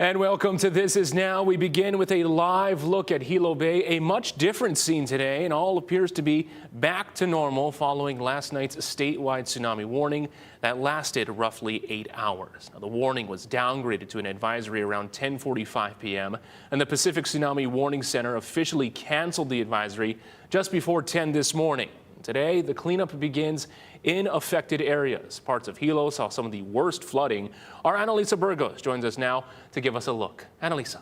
And welcome to This Is Now. We begin with a live look at Hilo Bay, a much different scene today, and all appears to be back to normal following last night's statewide tsunami warning that lasted roughly 8 hours. Now, the warning was downgraded to an advisory around 10:45 p.m., and the Pacific Tsunami Warning Center officially canceled the advisory just before 10 this morning. Today, the cleanup begins in affected areas. Parts of Hilo saw some of the worst flooding. Our Annalisa Burgos joins us now to give us a look. Annalisa.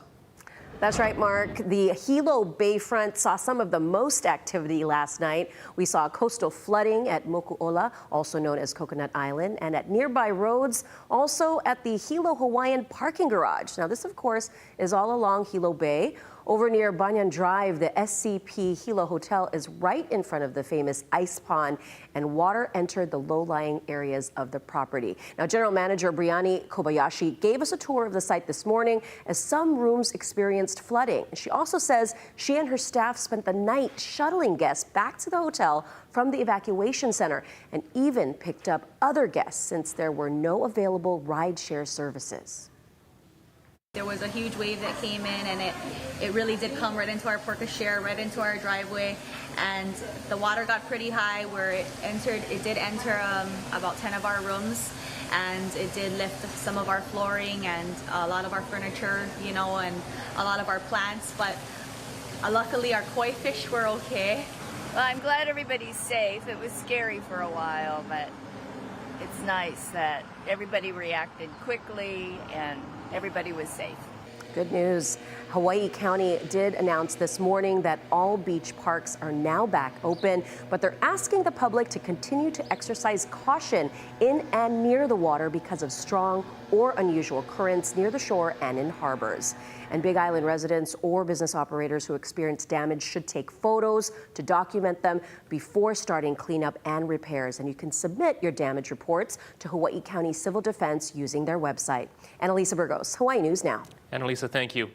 That's right, Mark. The Hilo Bayfront saw some of the most activity last night. We saw coastal flooding at Mokuola, also known as Coconut Island, and at nearby roads, also at the Hilo Hawaiian parking garage. Now, this, of course, is all along Hilo Bay. Over near Banyan Drive, the SCP Hilo Hotel is right in front of the famous ice pond, and water entered the low-lying areas of the property. Now, General Manager Brianni Kobayashi gave us a tour of the site this morning as some rooms experienced flooding. She also says she and her staff spent the night shuttling guests back to the hotel from the evacuation center and even picked up other guests since there were no available rideshare services. There was a huge wave that came in, and it really did come right into our porte cochere, right into our driveway, and the water got pretty high where it did enter about 10 of our rooms, and it did lift some of our flooring and a lot of our furniture, you know, and a lot of our plants, but luckily our koi fish were okay. Well, I'm glad everybody's safe. It was scary for a while, but it's nice that everybody reacted quickly and everybody was safe. Good news. Hawaii County did announce this morning that all beach parks are now back open, but they're asking the public to continue to exercise caution in and near the water because of strong or unusual currents near the shore and in harbors. And Big Island residents or business operators who experience damage should take photos to document them before starting cleanup and repairs. And you can submit your damage reports to Hawaii County Civil Defense using their website. Annalisa Burgos, Hawaii News Now. Annalisa, thank you.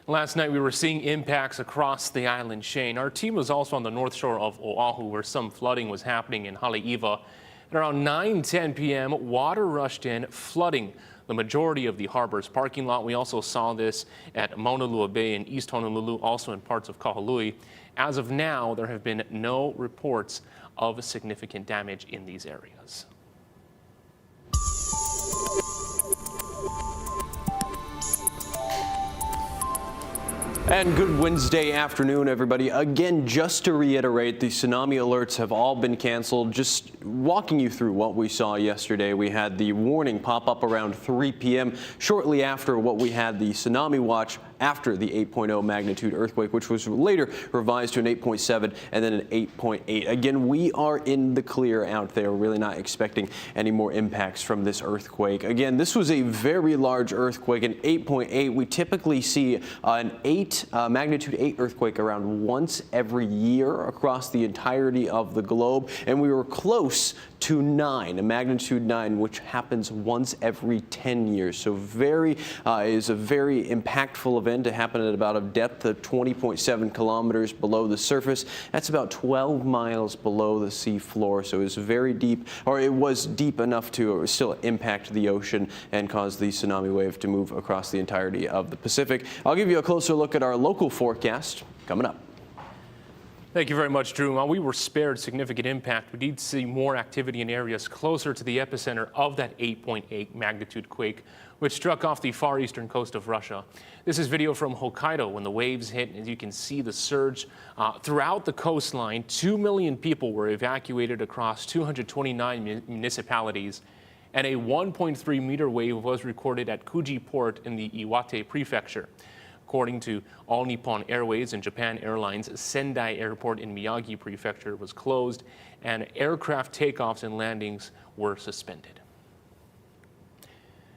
Last night we were seeing impacts across the island chain. Our team was also on the north shore of Oahu, where some flooding was happening in Haleiwa. At around 9:10 p.m., water rushed in, flooding the majority of the harbor's parking lot. We also saw this at Maunalua Bay in East Honolulu, also in parts of Kahului. As of now, there have been no reports of significant damage in these areas. And good Wednesday afternoon, everybody. Again, just to reiterate, the tsunami alerts have all been canceled. Just walking you through what we saw yesterday, we had the warning pop up around 3 p.m. shortly after what we had the tsunami watch after the 8.0 magnitude earthquake, which was later revised to an 8.7 and then an 8.8. Again, we are in the clear out there. We're really not expecting any more impacts from this earthquake. Again, this was a very large earthquake, an 8.8. We typically see an magnitude 8 earthquake around once every year across the entirety of the globe, and we were close to 9, a magnitude 9, which happens once every 10 years. So is a very impactful event to happen at about a depth of 20.7 kilometers below the surface. That's about 12 miles below the sea floor. So it's very deep, or it was deep enough to still impact the ocean and cause the tsunami wave to move across the entirety of the Pacific. I'll give you a closer look at our local forecast coming up. Thank you very much, Drew. While we were spared significant impact, we did see more activity in areas closer to the epicenter of that 8.8 magnitude quake, which struck off the far eastern coast of Russia. This is video from Hokkaido when the waves hit. As you can see, the surge throughout the coastline. 2 million people were evacuated across 229 municipalities, and a 1.3 meter wave was recorded at Kuji Port in the Iwate Prefecture. According to All Nippon Airways and Japan Airlines, Sendai Airport in Miyagi Prefecture was closed, and aircraft takeoffs and landings were suspended.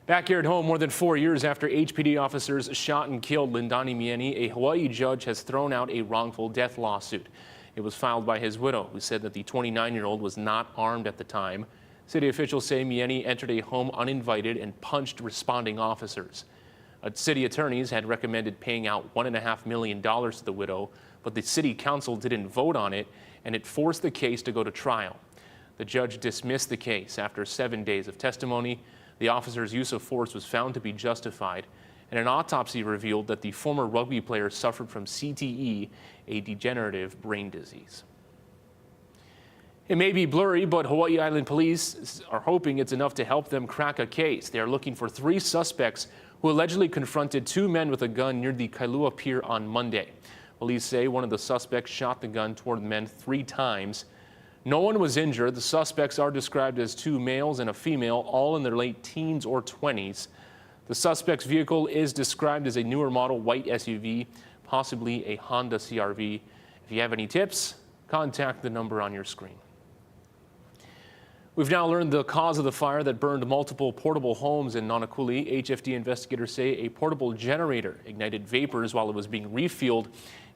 Back here at home, more than 4 years after HPD officers shot and killed Lindani Myeni, a Hawaii judge has thrown out a wrongful death lawsuit. It was filed by his widow, who said that the 29-year-old was not armed at the time. City officials say Myeni entered a home uninvited and punched responding officers. City attorneys had recommended paying out $1.5 million to the widow, but the city council didn't vote on it, and it forced the case to go to trial. The judge dismissed the case after 7 days of testimony. The officer's use of force was found to be justified, and an autopsy revealed that the former rugby player suffered from CTE, a degenerative brain disease. It may be blurry, but Hawaii Island police are hoping it's enough to help them crack a case. They are looking for 3 suspects who allegedly confronted 2 men with a gun near the Kailua Pier on Monday. Police say one of the suspects shot the gun toward the men 3 times. No one was injured. The suspects are described as 2 males and a female, all in their late teens or 20s. The suspect's vehicle is described as a newer model white SUV, possibly a Honda CR-V. If you have any tips, contact the number on your screen. We've now learned the cause of the fire that burned multiple portable homes in Nanakuli. HFD investigators say a portable generator ignited vapors while it was being refueled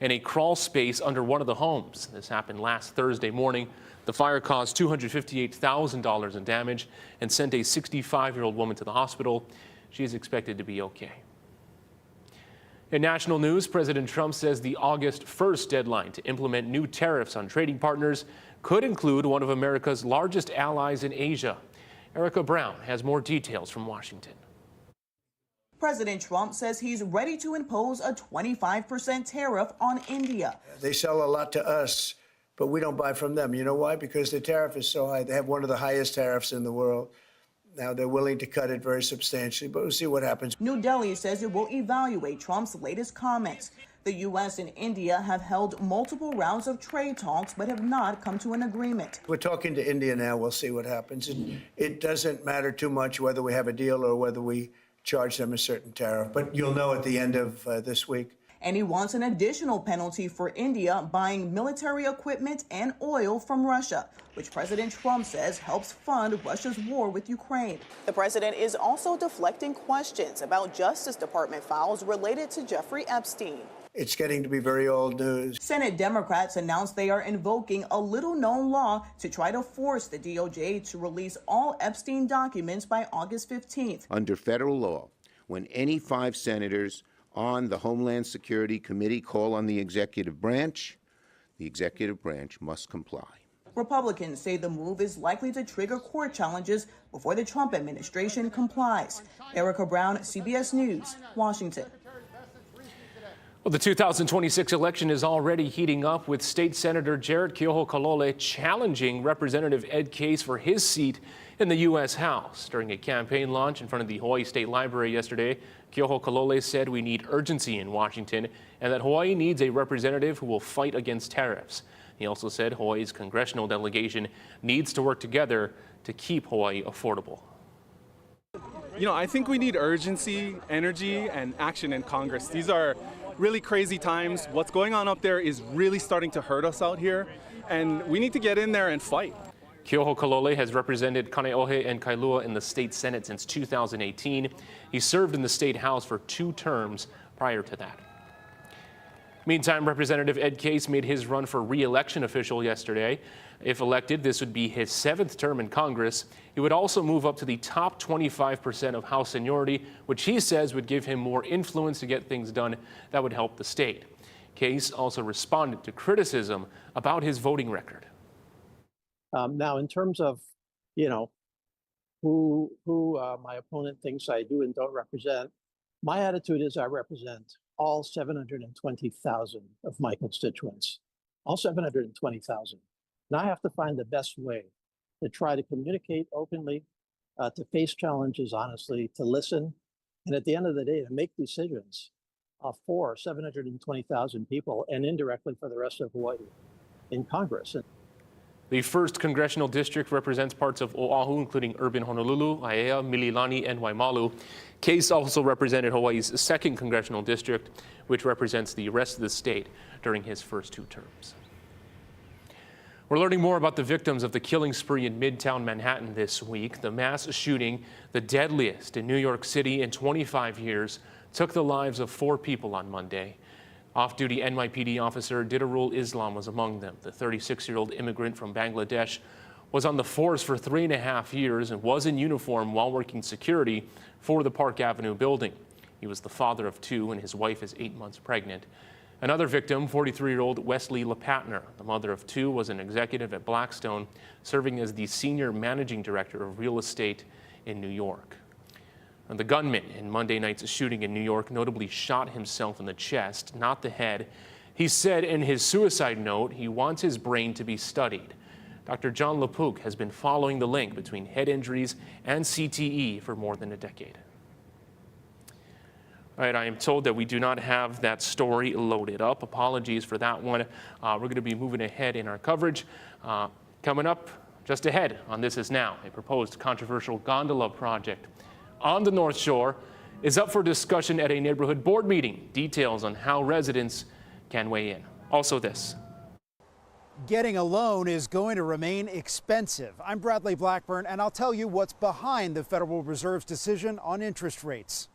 in a crawl space under one of the homes. This happened last Thursday morning. The fire caused $258,000 in damage and sent a 65-year-old woman to the hospital. She is expected to be okay. In national news, President Trump says the August 1st deadline to implement new tariffs on trading partners could include one of America's largest allies in Asia. Erica Brown has more details from Washington. President Trump says he's ready to impose a 25% tariff on India. They sell a lot to us, but we don't buy from them. You know why? Because the tariff is so high. They have one of the highest tariffs in the world. Now they're willing to cut it very substantially, but we'll see what happens. New Delhi says it will evaluate Trump's latest comments. The U.S. and India have held multiple rounds of trade talks, but have not come to an agreement. We're talking to India now. We'll see what happens. It doesn't matter too much whether we have a deal or whether we charge them a certain tariff, but you'll know at the end of this week. And he wants an additional penalty for India buying military equipment and oil from Russia, which President Trump says helps fund Russia's war with Ukraine. The president is also deflecting questions about Justice Department files related to Jeffrey Epstein. It's getting to be very old news. Senate Democrats announced they are invoking a little-known law to try to force the DOJ to release all Epstein documents by August 15th. Under federal law, when any 5 senators on the Homeland Security Committee call on the executive branch must comply. Republicans say the move is likely to trigger court challenges before the Trump administration complies. Erica Brown, CBS News, Washington. Well, the 2026 election is already heating up, with State Senator Jared Keohokalole challenging Representative Ed Case for his seat in the U.S. House. During a campaign launch in front of the Hawaii State Library yesterday, Keohokalole said we need urgency in Washington and that Hawaii needs a representative who will fight against tariffs. He also said Hawaii's congressional delegation needs to work together to keep Hawaii affordable. You know, I think we need urgency, energy, and action in Congress. These are really crazy times. What's going on up there is really starting to hurt us out here, and we need to get in there and fight. Keohokalole has represented Kaneohe and Kailua in the state Senate since 2018. He served in the state House for 2 terms prior to that. Meantime, Representative Ed Case made his run for re-election official yesterday. If elected, this would be his 7th term in Congress. He would also move up to the top 25% of House seniority, which he says would give him more influence to get things done that would help the state. Case also responded to criticism about his voting record. Now, in terms of, who my opponent thinks I do and don't represent, my attitude is I represent all 720,000 of my constituents, all 720,000. And I have to find the best way to try to communicate openly, to face challenges honestly, to listen, and at the end of the day, to make decisions for 720,000 people and indirectly for the rest of Hawaii in Congress. The 1st Congressional District represents parts of Oahu, including urban Honolulu, Aiea, Mililani, and Waimalu. Case also represented Hawaii's 2nd Congressional District, which represents the rest of the state during his first 2 terms. We're learning more about the victims of the killing spree in Midtown Manhattan this week. The mass shooting, the deadliest in New York City in 25 years, took the lives of 4 people on Monday. Off-duty NYPD officer Didarul Islam was among them. The 36-year-old immigrant from Bangladesh was on the force for 3.5 years and was in uniform while working security for the Park Avenue building. He was the father of 2 and his wife is 8 months pregnant. Another victim, 43-year-old Wesley LePatner, the mother of 2, was an executive at Blackstone, serving as the senior managing director of real estate in New York. And the gunman in Monday night's shooting in New York notably shot himself in the chest, not the head. He said in his suicide note he wants his brain to be studied. Dr. John Lepuc has been following the link between head injuries and CTE for more than a decade. All right, I am told that we do not have that story loaded up. Apologies for that one. We're going to be moving ahead in our coverage. Coming up just ahead on This Is Now, a proposed controversial gondola project on the North Shore is up for discussion at a neighborhood board meeting. Details on how residents can weigh in. Also this. Getting a loan is going to remain expensive. I'm Bradley Blackburn, and I'll tell you what's behind the Federal Reserve's decision on interest rates.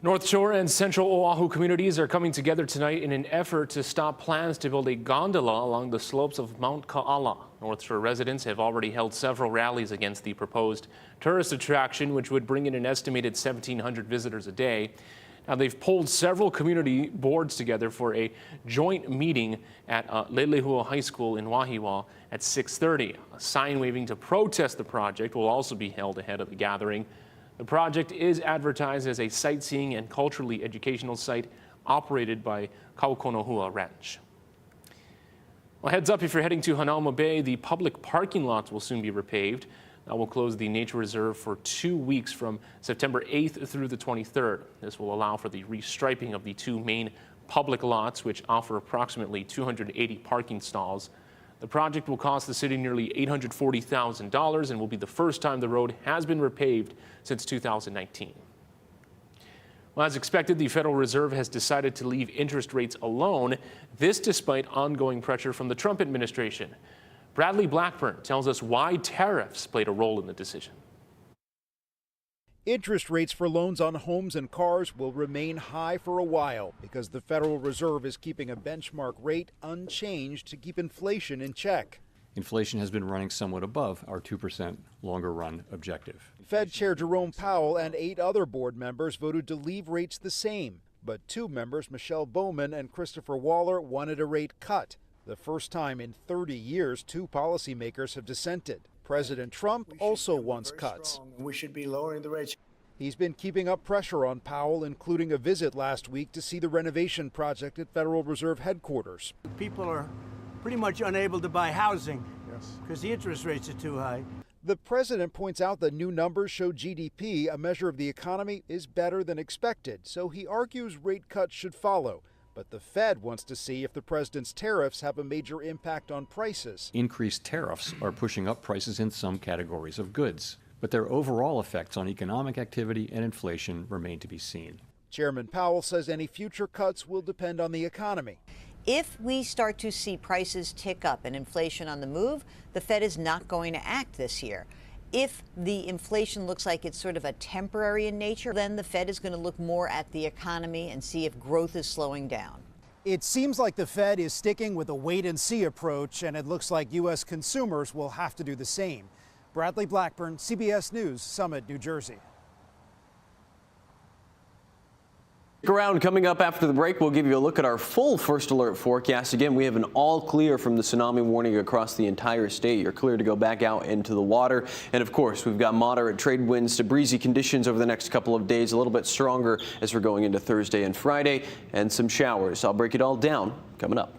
North Shore and Central Oahu communities are coming together tonight in an effort to stop plans to build a gondola along the slopes of Mount Ka'ala. North Shore residents have already held several rallies against the proposed tourist attraction, which would bring in an estimated 1,700 visitors a day. Now, they've pulled several community boards together for a joint meeting at Lelehua High School in Wahiawa at 6:30. A sign waving to protest the project will also be held ahead of the gathering. The project is advertised as a sightseeing and culturally educational site operated by Kaukonohua Ranch. Well, heads up if you're heading to Hanauma Bay, the public parking lots will soon be repaved. That will close the nature reserve for 2 weeks from September 8th through the 23rd. This will allow for the restriping of the two main public lots, which offer approximately 280 parking stalls. The project will cost the city nearly $840,000 and will be the first time the road has been repaved since 2019. Well, as expected, the Federal Reserve has decided to leave interest rates alone, this despite ongoing pressure from the Trump administration. Bradley Blackburn tells us why tariffs played a role in the decision. Interest rates for loans on homes and cars will remain high for a while because the Federal Reserve is keeping a benchmark rate unchanged to keep inflation in check. Inflation has been running somewhat above our 2% longer run objective. Fed Chair Jerome Powell and 8 other board members voted to leave rates the same, but 2 members, Michelle Bowman and Christopher Waller, wanted a rate cut. The first time in 30 years 2 policymakers have dissented. President Trump also wants cuts. We should be lowering the rates. He's been keeping up pressure on Powell, including a visit last week to see the renovation project at Federal Reserve headquarters. People are pretty much unable to buy housing because the interest rates are too high. The president points out the new numbers show GDP, a measure of the economy, is better than expected, so he argues rate cuts should follow. But the Fed wants to see if the president's tariffs have a major impact on prices. Increased tariffs are pushing up prices in some categories of goods, but their overall effects on economic activity and inflation remain to be seen. Chairman Powell says any future cuts will depend on the economy. If we start to see prices tick up and inflation on the move, the Fed is not going to act this year. If the inflation looks like it's sort of a temporary in nature, then the Fed is going to look more at the economy and see if growth is slowing down. It seems like the Fed is sticking with a wait-and-see approach, and it looks like U.S. consumers will have to do the same. Bradley Blackburn, CBS News, Summit, New Jersey. Stick around. Coming up after the break, we'll give you a look at our full first alert forecast. Again, we have an all clear from the tsunami warning across the entire state. You're clear to go back out into the water. And of course, we've got moderate trade winds to breezy conditions over the next couple of days, a little bit stronger as we're going into Thursday and Friday, and some showers. I'll break it all down coming up.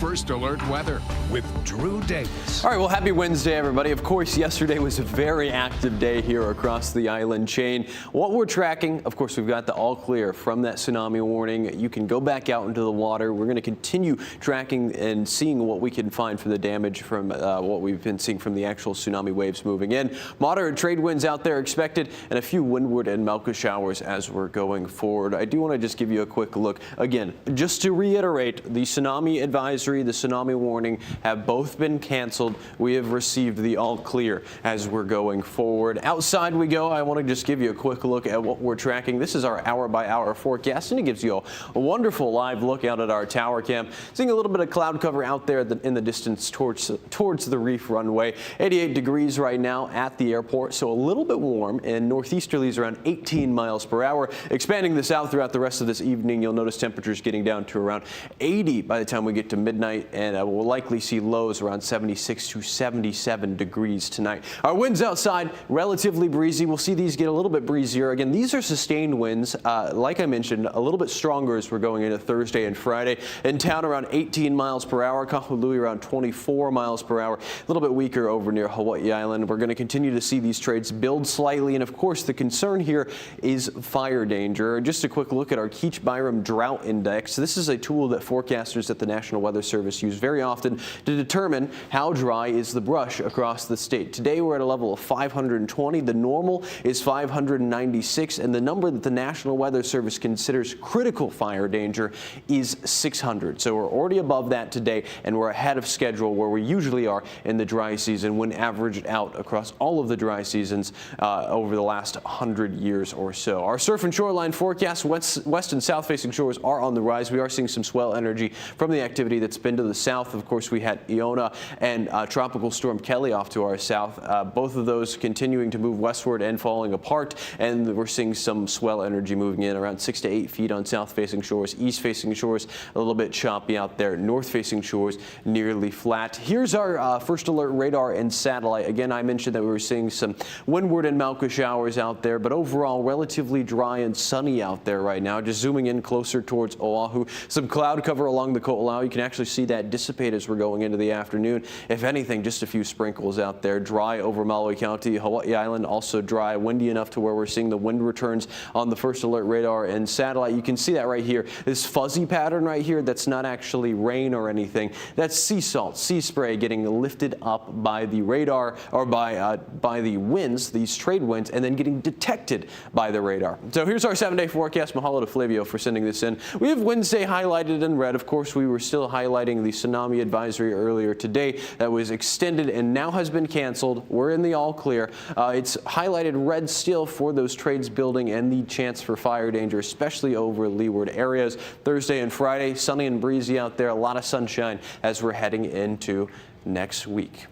First Alert Weather with Drew Davis. All right, well, happy Wednesday, everybody. Of course, yesterday was a very active day here across the island chain. What we're tracking, of course, we've got the all clear from that tsunami warning. You can go back out into the water. We're going to continue tracking and seeing what we can find for the damage from what we've been seeing from the actual tsunami waves moving in. Moderate trade winds out there expected and a few windward and Melka showers as we're going forward. I do want to just give you a quick look. Again, just to reiterate, the tsunami advisory, the tsunami warning have both been canceled. We have received the all clear as we're going forward. Outside we go. I want to just give you a quick look at what we're tracking. This is our hour-by-hour forecast, and it gives you a wonderful live look out at our tower cam. Seeing a little bit of cloud cover out there in the distance towards the reef runway. 88 degrees right now at the airport, so a little bit warm, and northeasterlies around 18 miles per hour. Expanding this out throughout the rest of this evening, you'll notice temperatures getting down to around 80 by the time we get to midnight, and we'll likely see lows around 76 to 77 degrees tonight. Our winds outside, relatively breezy. We'll see these get a little bit breezier. Again, these are sustained winds. Like I mentioned, a little bit stronger as we're going into Thursday and Friday. In town around 18 miles per hour. Kahului around 24 miles per hour. A little bit weaker over near Hawaii Island. We're going to continue to see these trades build slightly. And of course, the concern here is fire danger. Just a quick look at our Keach-Byram Drought Index. This is a tool that forecasters at the National Weather Service use very often to determine how dry is the brush across the state. Today we're at a level of 520. The normal is 596, and the number that the National Weather Service considers critical fire danger is 600. So we're already above that today, and we're ahead of schedule where we usually are in the dry season when averaged out across all of the dry seasons over the last 100 years or so. Our surf and shoreline forecast: west and south facing shores are on the rise. We are seeing some swell energy from the activity that's been to the south. Of course, we had Iona and Tropical Storm Kelly off to our south. Both of those continuing to move westward and falling apart, and we're seeing some swell energy moving in around 6 to 8 feet on south facing shores. East facing shores a little bit choppy out there. North facing shores nearly flat. Here's our first alert radar and satellite. Again, I mentioned that we were seeing some windward and Malka showers out there, but overall relatively dry and sunny out there right now. Just zooming in closer towards Oahu. Some cloud cover along the Ko'olau. You can actually see that dissipate as we're going into the afternoon. If anything, just a few sprinkles out there. Dry over Maui County. Hawaii Island also dry. Windy enough to where we're seeing the wind returns on the first alert radar and satellite. You can see that right here. This fuzzy pattern right here, that's not actually rain or anything. That's sea salt, sea spray getting lifted up by the radar or by the winds, these trade winds, and then getting detected by the radar. So here's our 7-day forecast. Mahalo to Flavio for sending this in. We have Wednesday highlighted in red. Of course, we were still highlighting the tsunami advisory earlier today that was extended and now has been canceled. We're in the all clear. It's highlighted red still for those trades building and the chance for fire danger, especially over leeward areas. Thursday and Friday, sunny and breezy out there. A lot of sunshine as we're heading into next week.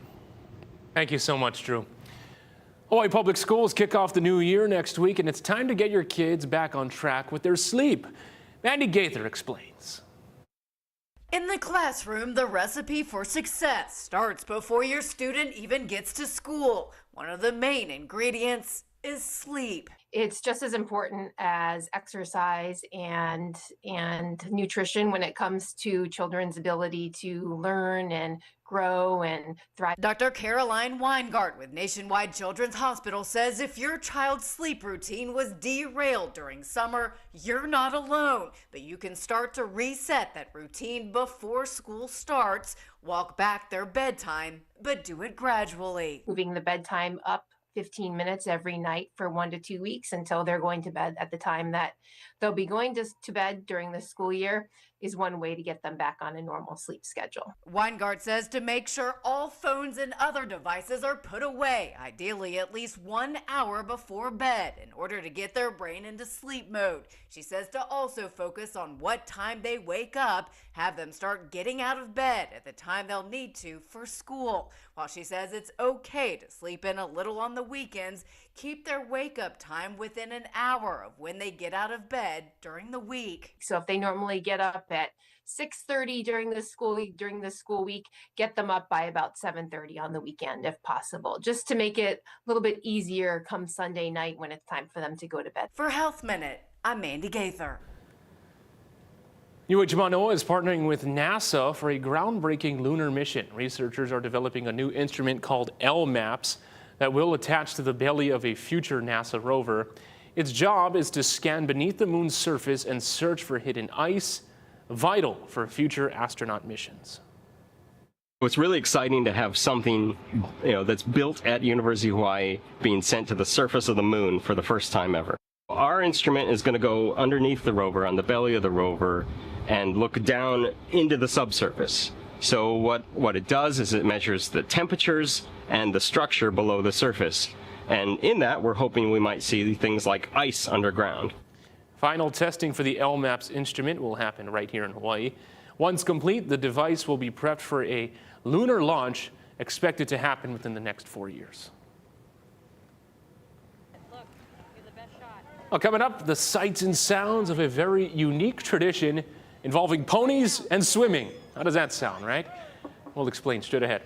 Thank you so much, Drew. Hawaii Public Schools kick off the new year next week, and it's time to get your kids back on track with their sleep. Mandy Gaither explains. In the classroom, the recipe for success starts before your student even gets to school. One of the main ingredients is sleep. It's just as important as exercise and nutrition when it comes to children's ability to learn and grow and thrive. Dr. Caroline Weingart with Nationwide Children's Hospital says if your child's sleep routine was derailed during summer, you're not alone. But you can start to reset that routine before school starts. Walk back their bedtime, but do it gradually. Moving the bedtime up 15 minutes every night for 1 to 2 weeks until they're going to bed at the time that they'll be going to bed during the school year is one way to get them back on a normal sleep schedule. Weingart says to make sure all phones and other devices are put away, ideally at least 1 hour before bed, in order to get their brain into sleep mode. She says to also focus on what time they wake up, have them start getting out of bed at the time they'll need to for school. While she says it's okay to sleep in a little on the weekends, keep their wake-up time within an hour of when they get out of bed during the week. So if they normally get up at 6:30 during the school week, get them up by about 7:30 on the weekend if possible, just to make it a little bit easier come Sunday night when it's time for them to go to bed. For Health Minute, I'm Mandy Gaither. UH Manoa is partnering with NASA for a groundbreaking lunar mission. Researchers are developing a new instrument called LMAPS that will attach to the belly of a future NASA rover. Its job is to scan beneath the moon's surface and search for hidden ice, vital for future astronaut missions. It's really exciting to have something, that's built at University of Hawaii being sent to the surface of the moon for the first time ever. Our instrument is going to go underneath the rover, on the belly of the rover, and look down into the subsurface. So what it does is it measures the temperatures and the structure below the surface. And in that, we're hoping we might see things like ice underground. Final testing for the LMAPS instrument will happen right here in Hawaii. Once complete, the device will be prepped for a lunar launch expected to happen within the next 4 years. Well, coming up, the sights and sounds of a very unique tradition involving ponies and swimming. How does that sound, right? We'll explain straight ahead.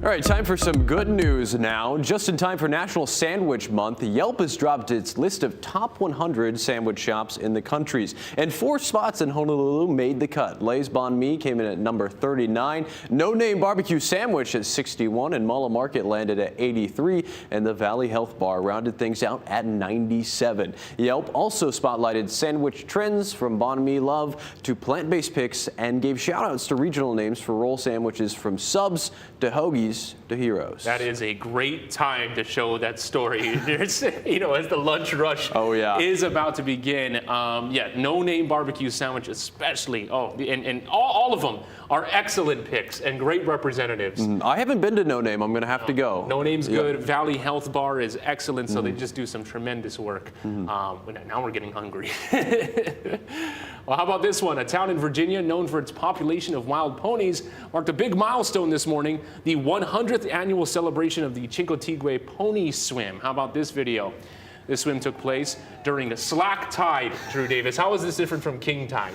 All right, time for some good news now. Just in time for National Sandwich Month, Yelp has dropped its list of top 100 sandwich shops in the countries. And 4 spots in Honolulu made the cut. Lay's Banh Mi came in at number 39, No Name Barbecue Sandwich at 61, and Mala Market landed at 83, and the Valley Health Bar rounded things out at 97. Yelp also spotlighted sandwich trends from Banh Mi Love to plant-based picks and gave shout-outs to regional names for roll sandwiches from subs to hoagies to heroes. That is a great time to show that story. There's, you know, as the lunch rush is about to begin. Yeah, No Name Barbecue Sandwich especially. Oh, and all of them are excellent picks and great representatives. I haven't been to No Name. I'm going to have to go. No Name's good. Valley Health Bar is excellent, so they just do some tremendous work. Now we're getting hungry. Well, how about this one? A town in Virginia known for its population of wild ponies marked a big milestone this morning, the 100th annual celebration of the Chincoteague Pony Swim. How about this video? This swim took place during a slack tide, Drew Davis. How is this different from king tide?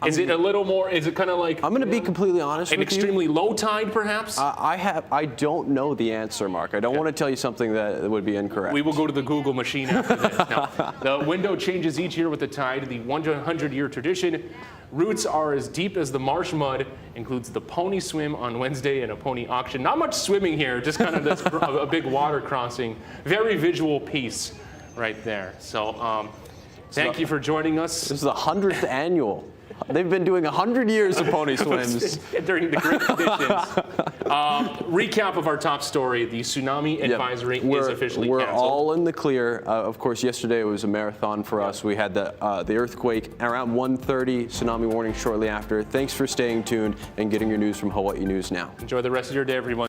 Is it a little more, is it kind of like... I'm going to be completely honest with you. An extremely low tide, perhaps? I don't know the answer, Mark. I don't want to tell you something that would be incorrect. We will go to the Google machine after this. Now, the window changes each year with the tide. The 100-year tradition. Roots are as deep as the marsh mud. Includes the pony swim on Wednesday and a pony auction. Not much swimming here, just kind of this, a big water crossing. Very visual piece right there. So thank you for joining us. This is the 100th annual. They've been doing 100 years of pony swims. During the great conditions. Recap of our top story. The tsunami advisory is officially canceled. We're all in the clear. Of course, yesterday it was a marathon for us. We had the earthquake around 1:30, tsunami warning shortly after. Thanks for staying tuned and getting your news from Hawaii News Now. Enjoy the rest of your day, everyone.